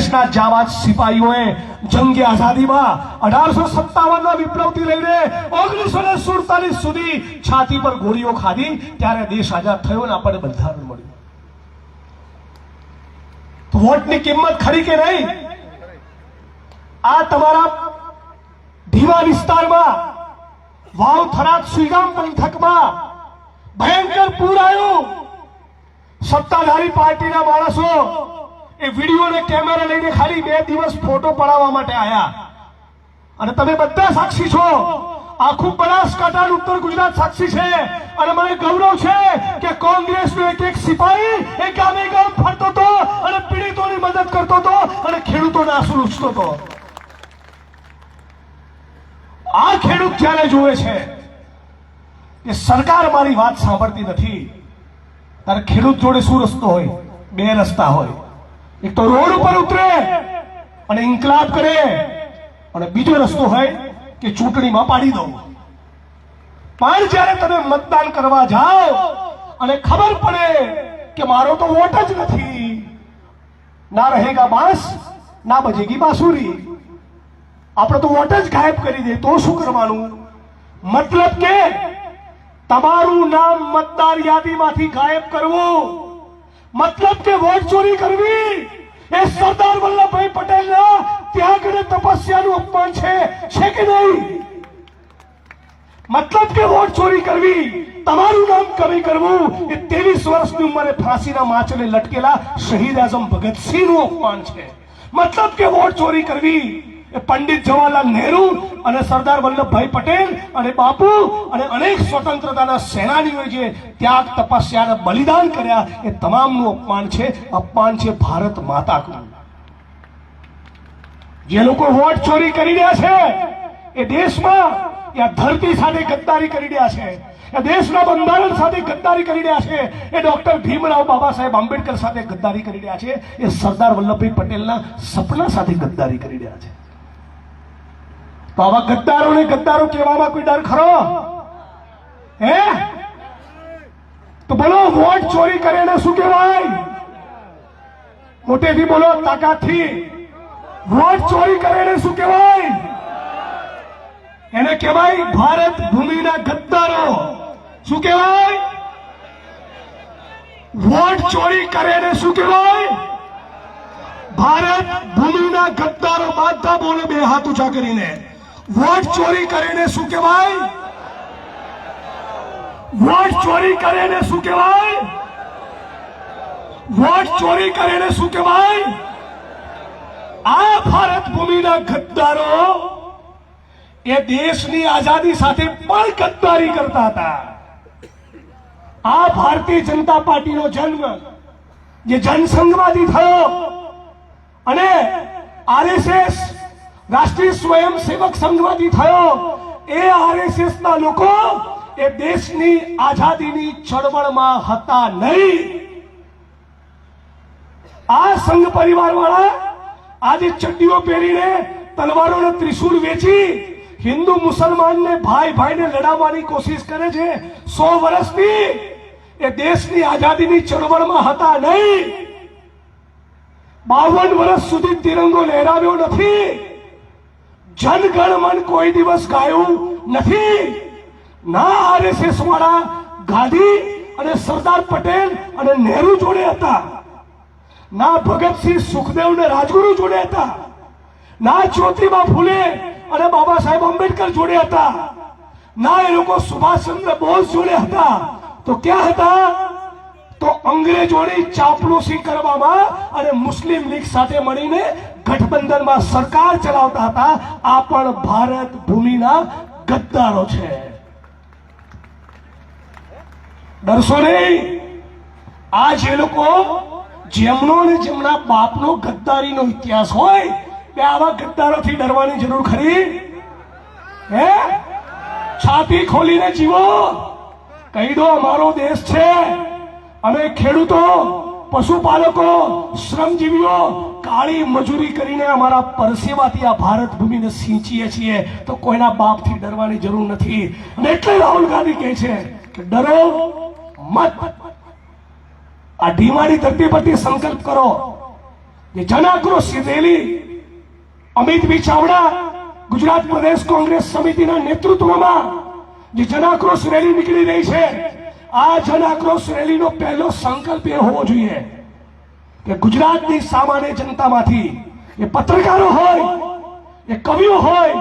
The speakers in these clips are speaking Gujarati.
દેશના જાબાજ સિપાહીઓએ જંગે આઝાદીમાં 1857ના વિપ્લવથી લઈને 1947 સુધી છાતી પર ગોળીઓ ખાધી, ત્યારે દેશ આઝાદ થયો અને આપણને બંધારણ મળ્યું. તો વોટની કિંમત ખરી કે નહીં? આ તમારા ધીમા વિસ્તારમાં, વાવ થરાદ સુઈગામ પંથકમાં ભયંકર પૂર આવ્યું. સત્તાધારી પાર્ટીના માણસો એ વિડીયો ને કેમેરા લઈને ખાલી 2 દિવસ ફોટો પડાવવા માટે આવ્યા, અને તમે બધા સાક્ષી છો. આખું બનાસકાંઠા ઉત્તર ગુજરાત સાક્ષી છે. અને મને ગૌરવ છે કે કોંગ્રેસનો એક સિપાહી એ ગામે ગામ ફરતો હતો અને પીડિતોની મદદ કરતો હતો અને ખેડૂતોને આંસુ લૂછતો હતો. આ ખેડૂત જ્યારે જોવે છે કે સરકાર મારી વાત સાંભળતી નથી, ત્યારે ખેડૂત જોડે શું રસ્તો હોય? 2 રસ્તા હોય. એક તો રોડ ઉપર ઉતરે અને ઇન્કલાબ કરે, અને બીજો રસ્તો હોય કે ચૂંટણીમાં પાડી દો. પણ જ્યારે તમે મતદાન કરવા જાઓ અને ખબર પડે કે મારો તો વોટ જ નથી, ના રહેગા બાંસ ના બજેગી બાંસુરી, આપણે તો વોટ જ ગાયબ કરી દે, તો શું કરવાનું? મતલબ કે તમારું નામ મતદાર યાદીમાંથી ગાયબ કરવું, મતલબ કે વોટ ચોરી કરવી એ સરદાર વલ્લભભાઈ પટેલના ત્યાગ અને તપસ્યાનું અપમાન છે કે નહીં? મતલબ કે વોટ ચોરી કરવી, તમારું નામ કમી કરવું એ 23 વર્ષની ઉંમરે ફાંસીના માચલે લટકેલા શહીદ આઝમ ભગતસિંહનું અપમાન છે. મતલબ કે વોટ ચોરી કરવી એ પંડિત જવાહરલાલ નહેરુ અને સરદાર વલ્લભભાઈ પટેલ અને બાપુ અને અનેક સ્વતંત્રતાના સેનાનીઓએ જે ત્યાગ તપસ્યા અને બલિદાન કર્યા એ તમામનું અપમાન છે. અપમાન છે ભારત માતાનું. જે લોકો વોટ ચોરી કરી રહ્યા છે એ દેશમાં યા ધરતી સાથે ગદ્દારી કરી રહ્યા છે, એ દેશના બંધારણ સાથે ગદ્દારી કરી રહ્યા છે, એ ડોક્ટર ભીમરાવ બાબા સાહેબ આંબેડકર સાથે ગદ્દારી કરી રહ્યા છે, એ સરદાર વલ્લભભાઈ પટેલના સપના સાથે ગદ્દારી કરી રહ્યા છે. તો આવા ગદ્દારોને ગદ્દારો કહેવામાં કોઈ ડર ખરો? હે? તો બોલો, વોટ ચોરી કરે એને શું કહેવાય? મોટેથી બોલો, તાકાતથી. વોટ ચોરી કરે એને શું કહેવાય? એને કહેવાય ભારત ભૂમિના ગદ્દારો. શું કહેવાય? વોટ ચોરી કરે એને શું કહેવાય? ભારત ભૂમિના ગદ્દારો. બધા બોલે 2 હાથ ઊંચા કરીને. વોટ ચોરી કરીને શું કહેવાય? વોટ ચોરી કરીને શું કહેવાય? વોટ ચોરી કરીને શું કહેવાય? આ ભારત ભૂમિના ગદ્દારો એ દેશની આઝાદી સાથે પણ ગદ્દારી કરતા હતા. આ ભારતીય જનતા પાર્ટીનો જન્મ જે જનસંઘમાંથી થયો અને આરએસએસ રાષ્ટ્રીય સ્વયંસેવક સંઘમાંથી થયો, એ આરએસએસ ના લોકો એ દેશની આઝાદીની ચળવળમાં હતા નહીં. આ સંઘ પરિવાર વાળા આજે ચડ્ડીઓ પહેરીને તલવારોને ત્રિશૂળ વેચી હિન્દુ મુસલમાનને ભાઈ ભાઈને લડાવવાની કોશિશ કરે છે. 100 વર્ષથી એ દેશની આઝાદીની ચળવળમાં હતા નહીં. 52 વર્ષ સુધી તિરંગો લહેરાવ્યો નથી. જનગણમન કોઈ દિવસ ગાયું નથી. ના આરએસએસ વાળા ગાંધી અને સરદાર પટેલ અને નહેરુ જોડે હતા, ના ભગતસિંહ સુખદેવ ને રાજગુરુ જોડે હતા, ના જ્યોતિબા ફૂલે અને બાબા સાહેબ આંબેડકર જોડે હતા, ના એ લોકો સુભાષચંદ્ર બોઝ જોડે હતા. તો ક્યાં હતા? તો અંગ્રેજોની ચાપલુસી કરવામાં અને મુસ્લિમ લીગ સાથે મળીને ગઠબંધનમાં સરકાર ચલાવતા હતા. આ પણ ભારત ભૂમિના ગદ્દારો છે. ડરશો નહીં. આ જે લોકો જેમનો ને જેમના બાપનો ગદ્દારીનો ઇતિહાસ હોય, કે આવા ગદ્દારોથી ડરવાની જરૂર ખરી? હે? છાતી ખોલીને જીવો. કહી દો, અમારો દેશ છે, અમે ખેડૂતો, પશુપાલકો, શ્રમજીવીઓ કાળી મજૂરી કરીને અમારા પરસેવાથી આ ભારત ભૂમિને સિંચીએ છીએ, તો કોઈના બાપથી ડરવાની જરૂર નથી. અને એટલે રાહુલ ગાંધી કહે છે કે ડરો મત. આ ઢીમાની ધરતી પરથી સંકલ્પ કરો જે જન આક્રોશ રેલી અમિતભાઈ ચાવડા ગુજરાત પ્રદેશ કોંગ્રેસ સમિતિના નેતૃત્વમાં જે જન આક્રોશ રેલી નીકળી રહી છે, આ જન આક્રોશ રેલીનો પહેલો સંકલ્પ એ હોવો જોઈએ કે ગુજરાતની સામાન્ય જનતામાંથી એ પત્રકારો હોય, એ કવિઓ હોય,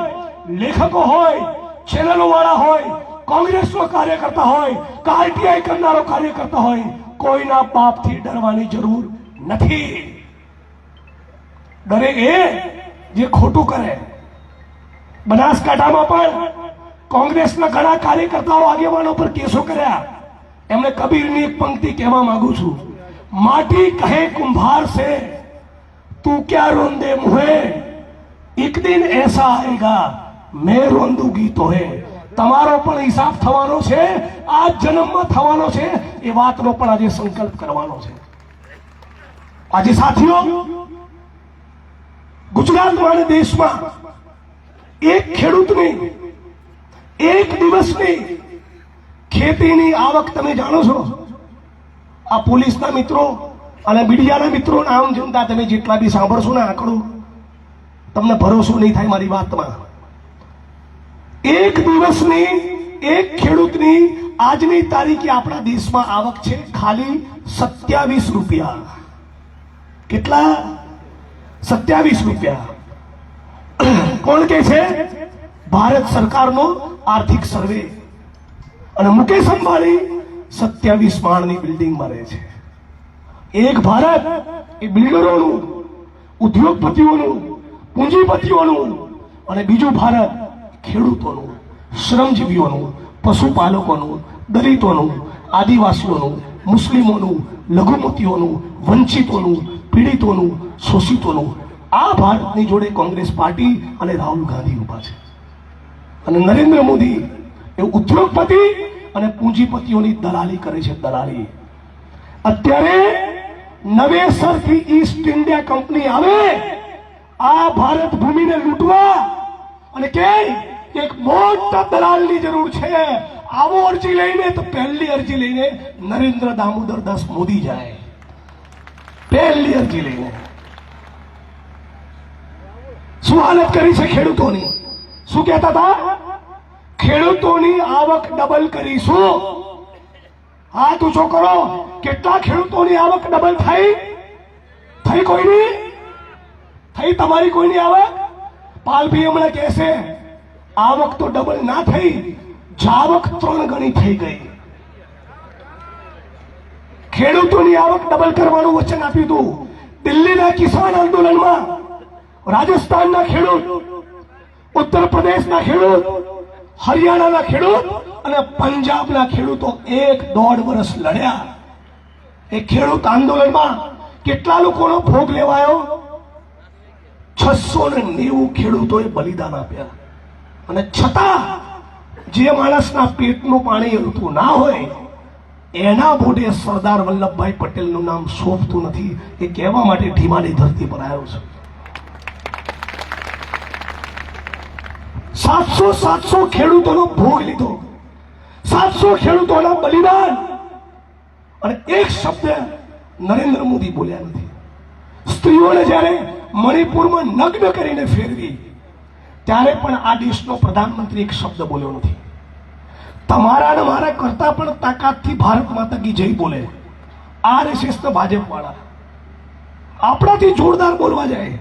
લેખકો હોય, ચેનલો વાળા હોય, કોંગ્રેસનો કાર્યકર્તા હોય, આરટીઆઈ કરનારો કાર્યકર્તા હોય, કોઈના બાપથી ડરવાની જરૂર નથી. ડરે એ જે ખોટું કરે. બનાસકાંઠામાં પણ કોંગ્રેસના ઘણા કાર્યકર્તાઓ આગેવાનો પર કેસો કર્યા. એમણે કબીરની એક પંક્તિ કહેવા માંગુ છું, માટી કહે કુંભાર સે તું ક્યાં રોંદે મુહે, એક દિન એસા આएगा मैं રોંદુગી તો હે. તમારો પણ હિસાબ થવાનો છે, આ જન્મમાં થવાનો છે. એ વાતનો પણ આજે સંકલ્પ કરવાનો છે. આજે સાથીઓ, ગુજરાતમાં અને દેશમાં એક ખેડૂતની એક દિવસની ખેતીની આવક તમે જાણો છો? આ પોલીસના મિત્રો અને મીડિયાના મિત્રો આમ જનતા તમે જેટલા બી સાંભળશો ને આંકડો, તમને ભરોસો નહીં થાય મારી વાતમાં. એક દિવસની એક ખેડૂતની આજની તારીખે આપણા દેશમાં આવક છે ખાલી 27 રૂપિયા. કેટલા? 27 રૂપિયા. કોણ કે છે? ભારત સરકારનો આર્થિક સર્વે. અને મુકેશ અંબાણી 27 માળની બિલ્ડિંગમાં રહે છે. એક ભારત એ બિલ્ડરોનું, ઉદ્યોગપતિઓનું, પૂંજીપતિઓનું, અને બીજું ભારત ખેડૂતોનું, શ્રમજીવીઓનું, પશુપાલકોનું, દલિતોનું, આદિવાસીઓનું, મુસ્લિમોનું, લઘુમતીઓનું, વંચિતોનું, પીડિતોનું, શોષિતોનું. આ ભારતની જોડે કોંગ્રેસ પાર્ટી અને રાહુલ ગાંધી ઉભા છે. અને નરેન્દ્ર મોદી એ ઉદ્યોગપતિ અને પૂંજીપતિઓની દલાલી કરે છે. દલાલી. અત્યારે નવેસરથી ઈસ્ટ ઇન્ડિયા કંપની આવે આ ભારત ભૂમિને લૂંટવા અને કે એક મોટા દલાલની જરૂર છે, આવો અરજી લઈને તો પહેલી અરજી લઈને નરેન્દ્ર દામોદર દાસ મોદી જાય. પહેલી અરજી લઈને શું હાલત કરી છે ખેડૂતોની? શું કહેતા હતા? ખેડૂતોની આવક ડબલ કરીશું. હાથ ઊંચો કરો. કેટલા ખેડૂતોની આવક ડબલ થઈ? થઈ કોઈની? થઈ તમારી કોઈની આવક? પાલભી હમણાં કહેશે આવક તો ડબલ ના થઈ, જાવક 3 ગણી થઈ ગઈ. ખેડૂતોની આવક ડબલ કરવાનું વચન આપ્યું હતું. દિલ્હીના કિસાન આંદોલનમાં રાજસ્થાનના ખેડૂત, ઉત્તર પ્રદેશના ખેડૂત, હરિયાણાના ખેડૂત અને પંજાબના ખેડૂતો 1.5 વર્ષ લડ્યા. એ ખેડૂત આંદોલનમાં કેટલા લોકોનો ભોગ લેવાયો? 690 ખેડૂતોએ બલિદાન આપ્યા. અને છતાં જે માણસના પેટનું પાણી હલતું ના હોય એના મોઢે સરદાર વલ્લભભાઈ પટેલનું નામ શોભતું નથી. એ કહેવા માટે ઢીમાની ધરતી પર આવ્યો છે. 700 ખેડૂતોનો ભોગ લીધો, 700 ખેડૂતોના બલિદાન. અને એક શબ્દ નરેન્દ્ર મોદી બોલ્યા નથી. સ્ત્રીઓને જ્યારે મણિપુરમાં નગ્ન કરીને ફેરવી ત્યારે પણ આ દેશનો પ્રધાનમંત્રી એક શબ્દ બોલ્યો નથી. તમારા અને મારા કરતા પણ તાકાતથી ભારત માતા કી જય બોલે આરએસએસ ના ભાજપ વાળા આપણાથી જોરદાર બોલવા જાય,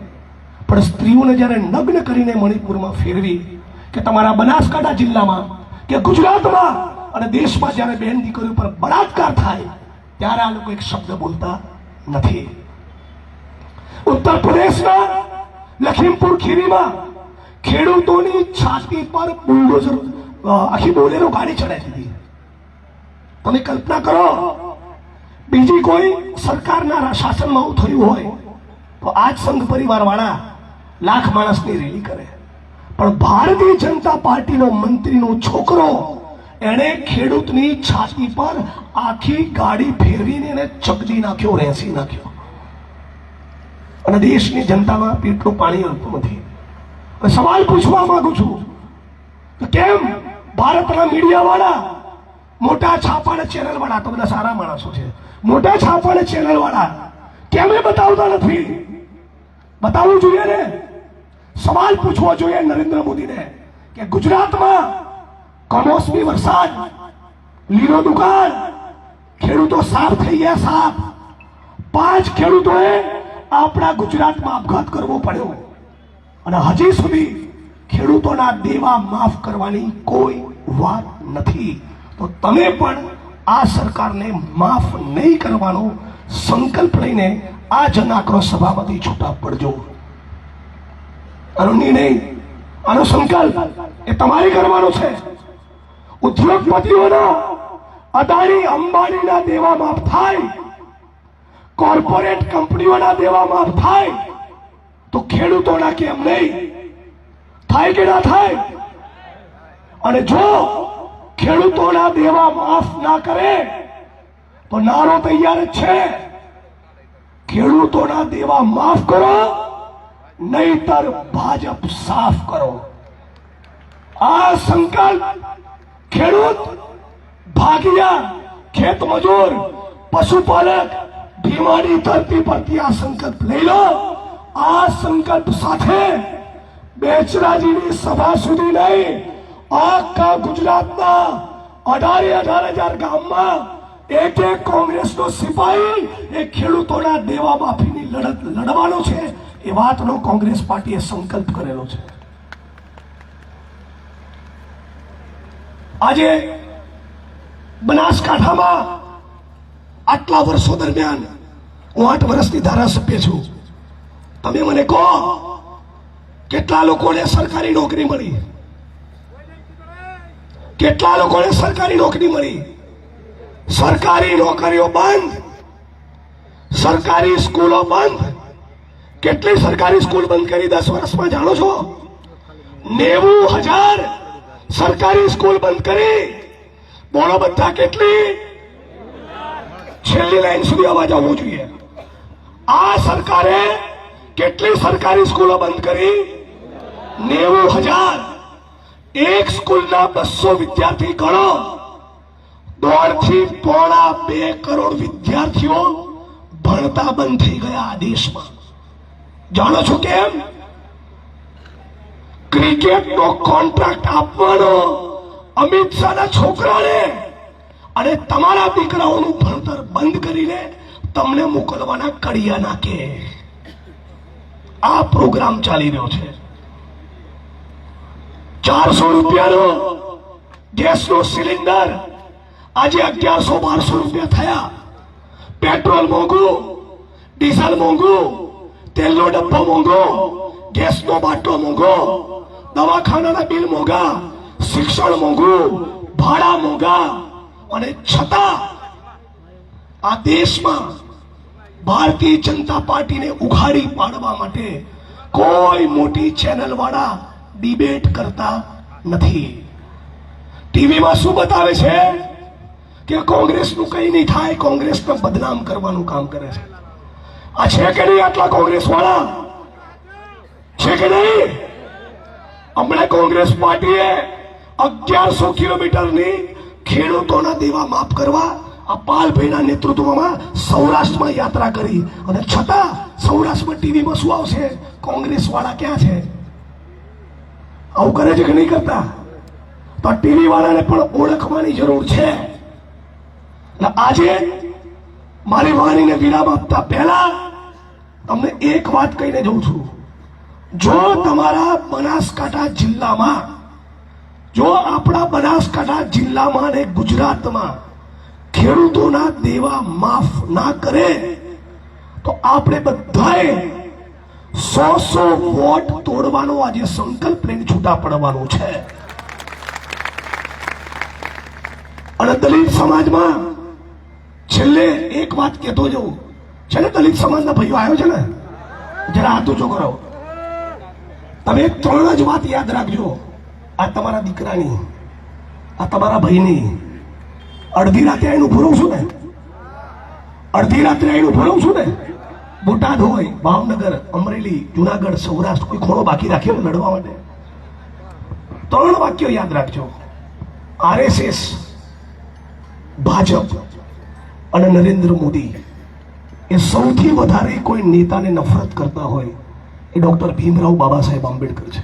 પણ સ્ત્રીઓને જ્યારે નગ્ન કરીને મણિપુરમાં ફેરવી કે તમારા બનાસકાંઠા જિલ્લામાં કે ગુજરાતમાં અને દેશમાં જ્યારે બહેન દીકરીઓ પર બળાત્કાર થાય ત્યારે આ લોકો એક શબ્દ બોલતા નથી. ઉત્તર પ્રદેશના લખીમપુર ખીરીમાં ખેડૂતોની છાતી પર બુલડોઝર આખી બોલેરો ગાડી ચડાવી દીધી. તમે કલ્પના કરો, બીજી કોઈ સરકારના શાસનમાં આવું થયું હોય તો આજ સંઘ પરિવાર વાળા લાખ માણસની રેલી કરે, પણ ભારતીય જનતા પાર્ટીનો મંત્રીનો છોકરો એણે ખેડૂતની છાતી પર આખી ગાડી ફેરવીને એને ચકડી નાખ્યો, રેસી નાખ્યો. અને દેશની જનતામાં પેટનું પાણી હલતું નથી. સવાલ પૂછવા માંગુ છું કે કેમ ભારતના મીડિયા વાળા, મોટા છાપાના ચેનલ વાળા, તો બધા સારા માણસો છે, મોટા છાપાના ચેનલ વાળા કેમ એ બતાવતા નથી બતાવવું જોઈએ ને, સવાલ પૂછવો જોઈએ નરેન્દ્ર મોદીને કે ગુજરાતમાં કમોસમી વરસાદ, લીલો દુકાળ, ખેડૂતો સાફ થઈ ગયા સાફ. 5 ખેડૂતોએ આપણા ગુજરાતમાં આપઘાત કરવો પડ્યો અને હજી સુધી ખેડૂતોના દેવા માફ કરવાની કોઈ વાત નથી. તો તમે પણ આ સરકારને માફ નહીં કરવાનો સંકલ્પ લઈને આ જન આક્રોશ સભામાંથી છૂટા પડજો. આનો નિર્ણય, આનો સંકલ્પ એ તમારે કરવાનો છે. ઉદ્યોગપતિઓના, અદાણી અંબાણીના દેવા માફ થાય, કોર્પોરેટ કંપનીઓના દેવા માફ થાય, તો ખેડૂતોના કેમ નહીં થાય કે ના થાય? અને જો ખેડૂતોના દેવા માફ ના કરે તો નારો તૈયાર જ છે, ખેડૂતોના દેવા માફ કરો, નહીતર ભાજપ સાફ કરો. આ સંકલ્પ ખેડૂત, ભાગિયા, ખેત મજૂર, પશુપાલક, ભીમાની ધરતી પરથી આ સંકલ્પ લઈ લો. આ સંકલ્પ સાથે બેચરાજીની સભા સુધી નહીં, આખા ગુજરાતના 18,000 ગામમાં એક કોંગ્રેસનો સિપાહી એ ખેડૂતોના દેવા માફીની લડત લડવાનો છે. એ વાતનો કોંગ્રેસ પાર્ટીએ સંકલ્પ કરેલો છે. આજે બનાસકાંઠામાં આટલા વર્ષો દરમિયાન હું 8 વર્ષથી ધારાસભ્ય છું. તમે મને કહો કેટલા લોકોને સરકારી નોકરી મળી? કેટલા લોકોને સરકારી નોકરી મળી? સરકારી નોકરીઓ બંધ, સરકારી સ્કૂલો બંધ. કેટલી સરકારી સ્કૂલ બંધ કરી 10 વર્ષમાં જાણો છો? 90,000 સરકારી સ્કૂલ બંધ કરી. બોલો બધા કેટલી? છેલ્લી લાઈન સુધી અવાજ આવવો જોઈએ. આ સરકારે કેટલી સરકારી સ્કૂલો બંધ કરી? 90,000. એક સ્કૂલના 200 વિદ્યાર્થી ગણો, 1.5 થી 2 કરોડ વિદ્યાર્થીઓ ભણતા બંધ થઈ ગયા આ દેશમાં. જાણો છો કેમ? ક્રિકેટનો કોન્ટ્રાક્ટ આપવાનો અમિત શાહના છોકરાને અને તમારા દીકરાઓનું ભણતર બંધ કરીને તમને મોકલવાના કડિયા નાખે. આ પ્રોગ્રામ ચાલી રહ્યો છે. 400 રૂપિયાનો ગેસનો સિલિન્ડર આજે 1100-1200 રૂપિયા થયા. પેટ્રોલ મોંઘું, ડીઝલ મોંઘું, તેલનો ડબ્બો મોંઘો, ગેસનો બાટલો મોંઘો, દવાખાનાના બિલ મોંઘા, શિક્ષણ મોંઘું, ભાડા મોંઘા. અને છતાં આ દેશમાં ભારતીય જનતા પાર્ટીને ઉઘાડી પાડવા માટે કોઈ મોટી ચેનલ વાળા ડિબેટ કરતા નથી. ટીવીમાં શું બતાવે છે કે કોંગ્રેસનું કઈ નહીં થાય, કોંગ્રેસને બદનામ કરવાનું કામ કરે છે. આ છે કે નહીં આટલા કોંગ્રેસ વાળા? છે કે નહીં? હમણાં કોંગ્રેસ પાર્ટીએ 1100 કિલોમીટરની ખેડૂતોના દેવા માફ કરવા આ પાલભાઈના નેતૃત્વમાં સૌરાષ્ટ્રમાં યાત્રા કરી. અને છતાં સૌરાષ્ટ્રમાં ટીવીમાં શું આવશે? કોંગ્રેસ વાળા ક્યાં છે? આવું કરે છે કે નહીં કરતા? તો ટીવી વાળાને પણ ઓળખવાની જરૂર છે. આજે મારી વાણીને વિરામ આપતા પહેલા તમને એક વાત કહીને જઉં છું. જો તમારા બનાસકાંઠા જિલ્લામાં, જો આપણા બનાસકાંઠા જિલ્લામાં અને ગુજરાતમાં ખેડૂતોના દેવા માફ ના કરે તો આપણે બધાએ 100 વોટ તોડવાનો આજે સંકલ્પ લઈને છૂટા પડવાનું છે. અને દલિત સમાજમાં છેલ્લે એક વાત કહેતો જવું છે ને, દલિત સમાજના ભાઈઓ આવ્યો છે ને, જરા હાથ ઊંચો કરો. તમે 3 જ વાત યાદ રાખજો. આ તમારા દીકરાની, આ તમારા ભાઈની. અડધી રાતે આવીને ઉભો રહું છું ને, અડધી રાત્રે આવીને ઉભો રહું છું ને. બોટાદ હોય, ભાવનગર, અમરેલી, જુનાગઢ, સૌરાષ્ટ્ર, કોઈ ખોણો બાકી રાખ્યો લડવા માટે. 3 વાક્યો યાદ રાખજો. RSS, ભાજપ અને નરેન્દ્ર મોદી એ સૌથી વધારે કોઈ નેતાને નફરત કરતા હોય એ ડોક્ટર ભીમરાવ બાબા સાહેબ આંબેડકર છે.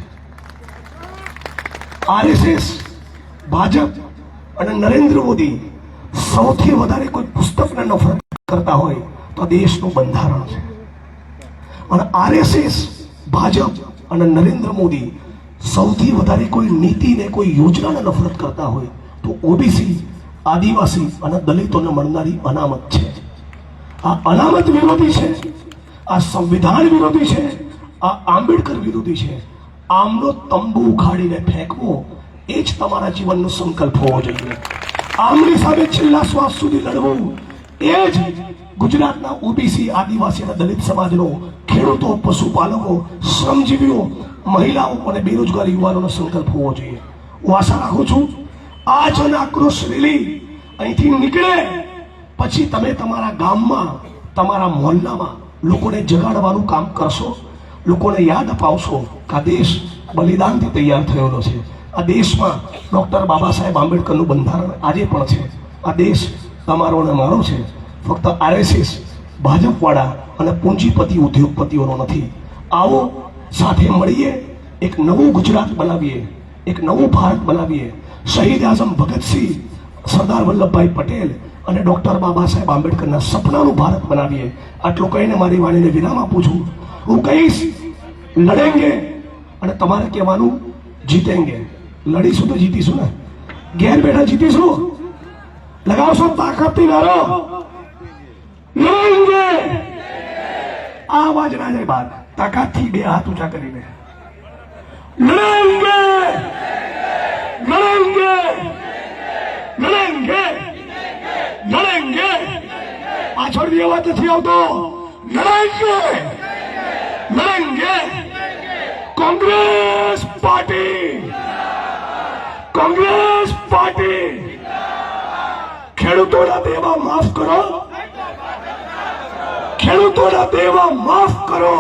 આરએસએસ, ભાજપ અને નરેન્દ્ર મોદી સૌથી વધારે કોઈ પુસ્તકને નફરત કરતા હોય તો દેશનું બંધારણ છે. અને આરએસએસ, ભાજપ અને નરેન્દ્ર મોદી સૌથી વધારે કોઈ નીતિને, કોઈ યોજનાને નફરત કરતા હોય તો ઓબીસી, આદિવાસી અને દલિતોને મળનારી અનામત છે. આ અનામત વિરોધી છે, આ સંવિધાન વિરોધી છે, આ આંબેડકર વિરોધી છે. આમનો તંબુ ઉખાડીને ફેંકવો એ જ તમારા જીવનનો સંકલ્પ હોવો જોઈએ. આમની સામે છેલ્લા શ્વાસ સુધી લડવું એ જ ગુજરાતના ઓબીસી, આદિવાસી અને દલિત સમાજનો, ખેડૂતો, પશુપાલકો, શ્રમજીવીઓ, મહિલાઓ અને બેરોજગાર યુવાનોનો સંકલ્પ હોવો જોઈએ. હું આશા રાખું છું આ જન આક્રોશ રેલી અહીંથી નીકળે પછી તમે તમારા ગામમાં, તમારા મોહલ્લામાં લોકોને જગાડવાનું કામ કરશો, લોકોને યાદ અપાવશો કે આ દેશ બલિદાનથી તૈયાર થયેલો છે. આ દેશમાં ડોક્ટર બાબા સાહેબ આંબેડકરનું બંધારણ આજે પણ છે. આ દેશ તમારો અને મારો છે. ફક્ત આરએસએસ, ભાજપવાળા અને પૂંજીપતિ ઉદ્યોગપતિઓનો નથી. આવો સાથે મળીએ, એક નવું ગુજરાત બનાવીએ, એક નવું ભારત બનાવીએ. શહીદ આઝમ ભગતસિંહ, સરદાર વલ્લભભાઈ પટેલ અને ડોક્ટર બાબા સાહેબ આંબેડકરના સપનાનું ભારત બનાવીએ. આટલું કહીને મારી વાણીને વિરામ આપું છું. હું કહીશ લડેંગે અને તમારે કહેવાનું જીતેંગે. લડીશું તો જીતીશું ને, ઘેર બેઠા જીતીશું. લગાવશો તાકાતથી નારો, લડેંગે. આ અવાજ ના જાય બહાર, તાકાતથી બે હાથ ઊંચા કરીને લડેંગે, લડેંગે, લડેંગે, લડેંગે. પાછળથી અવાજ નથી આવતો. લડેંગે, લડેંગે. Congress party, Congress party. ખેડૂતોના દેવા માફ કરો, ખેડૂતોના દેવા માફ કરો.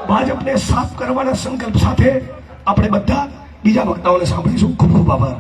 ભાજપને સાફ કરવાના સંકલ્પ સાથે આપણે બધા બીજા વક્તાઓને સાંભળીશું. ખૂબ ખૂબ આભાર.